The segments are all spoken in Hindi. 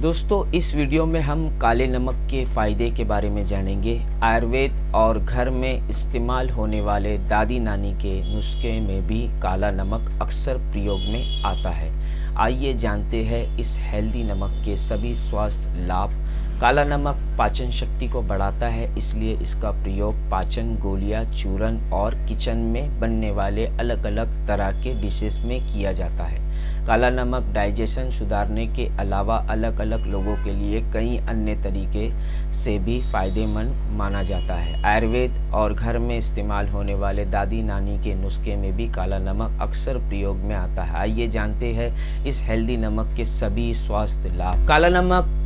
दोस्तों, इस वीडियो में हम काले नमक के फ़ायदे के बारे में जानेंगे। आयुर्वेद और घर में इस्तेमाल होने वाले दादी नानी के नुस्खे में भी काला नमक अक्सर प्रयोग में आता है। आइए जानते हैं इस हेल्दी नमक के सभी स्वास्थ्य लाभ। काला नमक पाचन शक्ति को बढ़ाता है, इसलिए इसका प्रयोग पाचन गोलियां, चूरन और किचन में बनने वाले अलग अलग तरह के डिशेस में किया जाता है। काला नमक डाइजेशन सुधारने के अलावा अलग अलग लोगों के लिए कई अन्य तरीके से भी फायदेमंद माना जाता है। आयुर्वेद और घर में इस्तेमाल होने वाले दादी नानी के नुस्खे में भी काला नमक अक्सर प्रयोग में आता है। आइए जानते हैं इस हेल्दी नमक के सभी स्वास्थ्य लाभ। काला नमक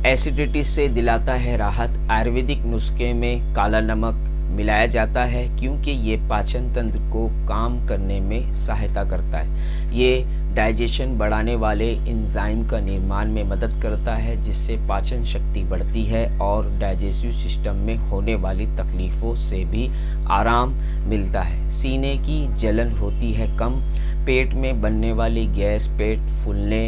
एसिडिटी से दिलाता है राहत। आयुर्वेदिक नुस्खे में काला नमक मिलाया जाता है क्योंकि ये पाचन तंत्र को काम करने में सहायता करता है। ये डाइजेशन बढ़ाने वाले एंजाइम का निर्माण में मदद करता है, जिससे पाचन शक्ति बढ़ती है और डाइजेस्टिव सिस्टम में होने वाली तकलीफ़ों से भी आराम मिलता है। सीने की जलन होती है कम। पेट में बनने वाली गैस, पेट फूलने,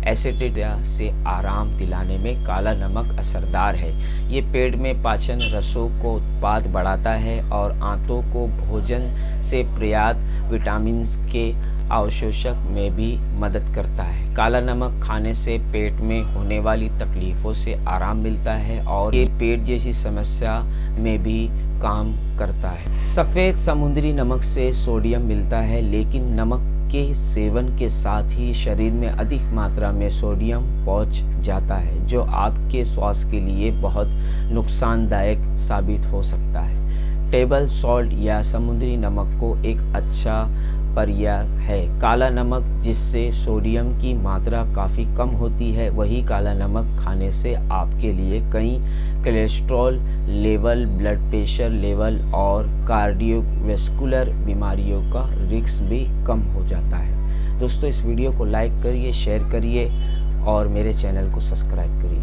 एसिडिटी से आराम दिलाने में काला नमक असरदार है। ये पेट में पाचन रसों को उत्पाद बढ़ाता है और आंतों को भोजन से पर्याप्त विटामिन के अवशोषक में भी मदद करता है। काला नमक खाने से पेट में होने वाली तकलीफ़ों से आराम मिलता है और ये पेट जैसी समस्या में भी काम करता है। सफ़ेद समुद्री नमक से सोडियम मिलता है, लेकिन नमक के सेवन के साथ ही शरीर में अधिक मात्रा में सोडियम पहुंच जाता है, जो आपके स्वास्थ्य के लिए बहुत नुकसानदायक साबित हो सकता है। टेबल सॉल्ट या समुद्री नमक को एक अच्छा पर्याय है। काला नमक जिससे सोडियम की मात्रा काफ़ी कम होती है, वही काला नमक खाने से आपके लिए कई cholesterol level, blood pressure level और कार्डियोवैस्कुलर बीमारियों का रिस्क भी कम हो जाता है। दोस्तों, इस वीडियो को लाइक करिए, शेयर करिए और मेरे चैनल को सब्सक्राइब करिए।